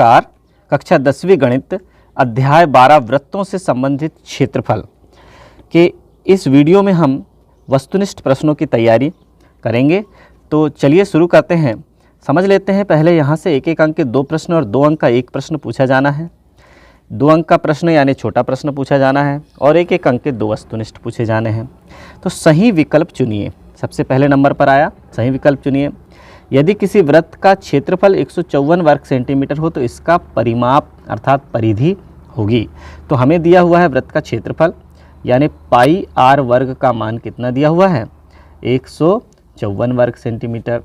नमस्कार। कक्षा 10वीं गणित अध्याय 12 वृत्तों से संबंधित क्षेत्रफल के इस वीडियो में हम वस्तुनिष्ठ प्रश्नों की तैयारी करेंगे। तो चलिए शुरू करते हैं। समझ लेते हैं पहले यहाँ से एक एक अंक के 2 प्रश्न और 2 अंक का एक प्रश्न पूछा जाना है। 2 अंक का प्रश्न यानी छोटा प्रश्न पूछा जाना है और एक एक अंक के 2 वस्तुनिष्ठ पूछे जाने हैं। तो सही विकल्प चुनिए। सबसे पहले नंबर पर आया सही विकल्प चुनिए। यदि किसी वृत्त का क्षेत्रफल 154 वर्ग सेंटीमीटर हो तो इसका परिमाप अर्थात परिधि होगी। तो हमें दिया हुआ है वृत्त का क्षेत्रफल यानी पाई आर वर्ग का मान कितना दिया हुआ है 154 वर्ग सेंटीमीटर।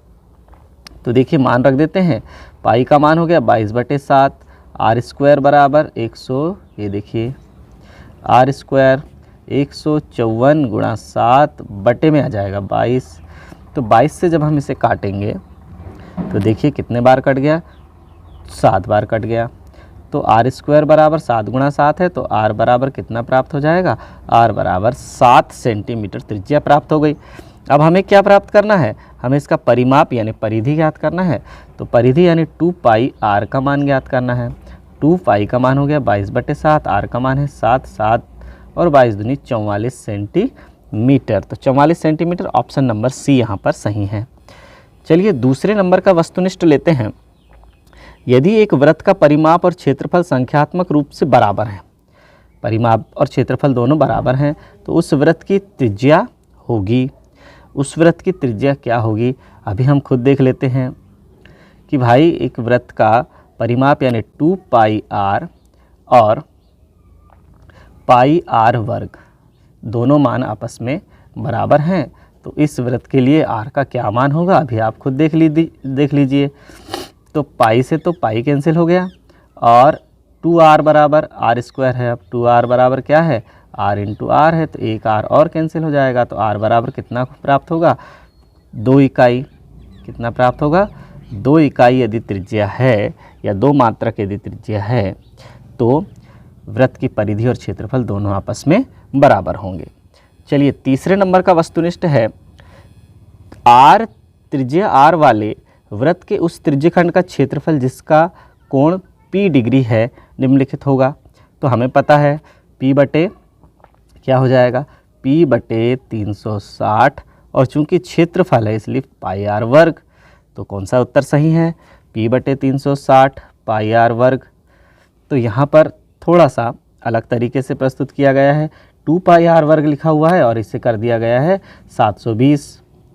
तो देखिए मान रख देते हैं। पाई का मान हो गया 22/7, आर स्क्वायर बराबर 100, ये देखिए आर स्क्वायर 154 गुणा 7 बटे में आ जाएगा 22। तो 22 से जब हम इसे काटेंगे तो देखिए कितने बार कट गया 7 बार कट गया। तो आर स्क्वायर बराबर 7 गुणा 7 है तो आर बराबर कितना प्राप्त हो जाएगा, आर बराबर 7 सेंटीमीटर त्रिज्या प्राप्त हो गई। अब हमें क्या प्राप्त करना है, हमें इसका परिमाप यानी परिधि ज्ञात करना है। तो परिधि यानी 2 पाई आर का मान ज्ञात करना है। 2 पाई का मान हो गया 22/7, आर का मान है 7 और 22 दूनी 44 सेंटीमीटर। तो 44 सेंटीमीटर ऑप्शन नंबर सी यहाँ पर सही है। चलिए दूसरे नंबर का वस्तुनिष्ठ लेते हैं। यदि एक वृत्त का परिमाप और क्षेत्रफल संख्यात्मक रूप से बराबर हैं, परिमाप और क्षेत्रफल दोनों बराबर हैं, तो उस वृत्त की त्रिज्या होगी। उस वृत्त की त्रिज्या क्या होगी, अभी हम खुद देख लेते हैं कि भाई एक वृत्त का परिमाप यानी 2 पाई आर और पाई आर वर्ग दोनों मान आपस में बराबर हैं। तो इस वृत्त के लिए आर का क्या मान होगा, अभी आप खुद देख लीजिए। तो पाई से तो पाई कैंसिल हो गया और 2r बराबर आर स्क्वायर है। अब 2r बराबर क्या है, r इंटू आर है, तो एक r और कैंसिल हो जाएगा। तो r बराबर कितना प्राप्त होगा, 2 इकाई। कितना प्राप्त होगा, 2 इकाई यदि त्रिज्या है या 2 मात्रक यदि त्रिज्या है तो वृत्त की परिधि और क्षेत्रफल दोनों आपस में बराबर होंगे। चलिए तीसरे नंबर का वस्तुनिष्ठ है। आर त्रिज्या आर वाले वृत्त के उस त्रिज्यखंड का क्षेत्रफल जिसका कोण p डिग्री है निम्नलिखित होगा। तो हमें पता है p बटे क्या हो जाएगा, p बटे 360 और चूंकि क्षेत्रफल है इसलिए पाई आर वर्ग। तो कौन सा उत्तर सही है, p बटे 360 पाई आर वर्ग। तो यहाँ पर थोड़ा सा अलग तरीके से प्रस्तुत किया गया है। 2 पाई आर वर्ग लिखा हुआ है और इसे कर दिया गया है 720,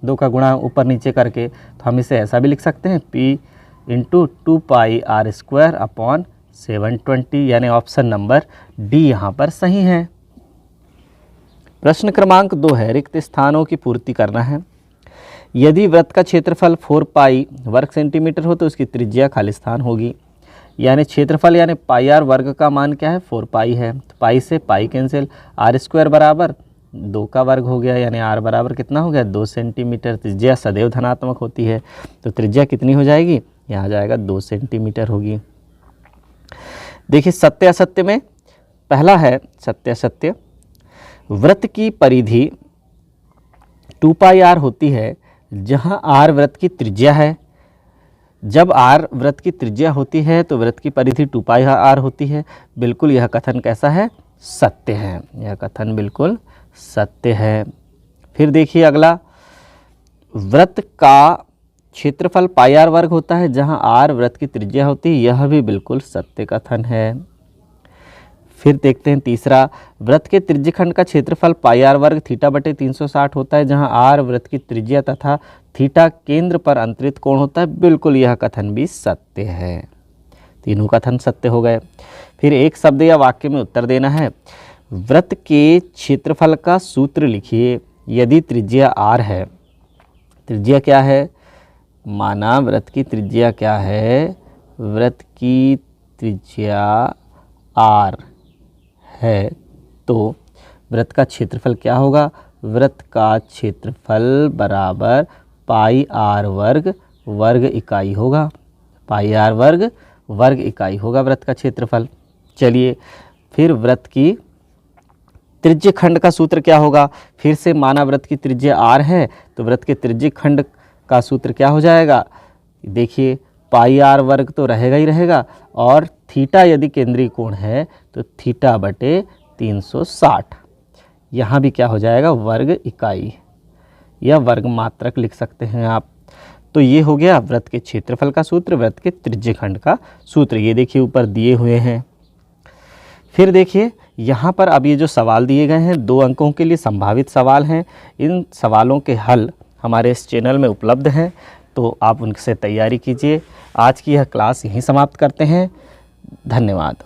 2 का गुणा ऊपर नीचे करके। तो हम इसे ऐसा भी लिख सकते हैं p into 2 pi r square upon 720 यानी ऑप्शन नंबर डी यहाँ पर सही है। प्रश्न क्रमांक 2 है, रिक्त स्थानों की पूर्ति करना है। यदि वृत्त का क्षेत्रफल 4 पाई वर्ग सेंटीमीटर हो तो उसकी त्रिज्या खाली स्थान होगी। यानी क्षेत्रफल यानी पाई आर वर्ग का मान क्या है, 4 पाई है। तो पाई से पाई कैंसिल, आर स्क्वायर बराबर 2 का वर्ग हो गया यानी आर बराबर कितना हो गया 2 सेंटीमीटर। त्रिज्या सदैव धनात्मक होती है तो त्रिज्या कितनी हो जाएगी, यहाँ आ जाएगा 2 सेंटीमीटर होगी। देखिए सत्य असत्य में पहला है सत्य असत्य। वृत्त की परिधि 2 पाई आर होती है जहाँ आर वृत्त की त्रिज्या है। जब r वृत्त की त्रिज्या होती है तो वृत्त की परिधि 2 पाई आर होती है। बिल्कुल यह कथन कैसा है, सत्य है। यह कथन बिल्कुल सत्य है। फिर देखिए अगला, वृत्त का क्षेत्रफल पाई आर वर्ग होता है जहां r वृत्त की त्रिज्या होती है। यह भी बिल्कुल सत्य कथन है। फिर देखते हैं तीसरा, वृत्त के त्रिज्यखंड का क्षेत्रफल पाई आर वर्ग थीटा बटे 360 होता है जहां r वृत्त की त्रिज्या तथा थीटा केंद्र पर अंतरित कोण होता है। बिल्कुल यह कथन भी सत्य है। तीनों कथन सत्य हो गए। फिर एक शब्द या वाक्य में उत्तर देना है। वृत्त के क्षेत्रफल का सूत्र लिखिए। यदि त्रिज्या r है, त्रिज्या क्या है, माना वृत्त की त्रिज्या क्या है, वृत्त की त्रिज्या r है तो वृत्त का क्षेत्रफल क्या होगा, वृत्त का क्षेत्रफल बराबर पाई आर वर्ग वर्ग इकाई होगा। पाई आर वर्ग वर्ग इकाई होगा वृत्त का क्षेत्रफल। चलिए फिर वृत्त की त्रिज्यखंड का सूत्र क्या होगा, फिर से माना वृत्त की त्रिज्या r है तो वृत्त के त्रिज्यखंड का सूत्र क्या हो जाएगा, देखिए पाई आर वर्ग तो रहेगा ही रहेगा, और थीटा यदि केंद्रीय कोण है तो थीटा बटे 360। यहाँ भी क्या हो जाएगा, वर्ग इकाई या वर्ग मात्रक लिख सकते हैं आप। तो ये हो गया वृत्त के क्षेत्रफल का सूत्र, वृत्त के त्रिज्यखंड का सूत्र। ये देखिए ऊपर दिए हुए हैं। फिर देखिए यहाँ पर अब ये जो सवाल दिए गए हैं 2 अंकों के लिए संभावित सवाल हैं। इन सवालों के हल हमारे इस चैनल में उपलब्ध हैं, तो आप उनसे तैयारी कीजिए। आज की यह क्लास यहीं समाप्त करते हैं। धन्यवाद।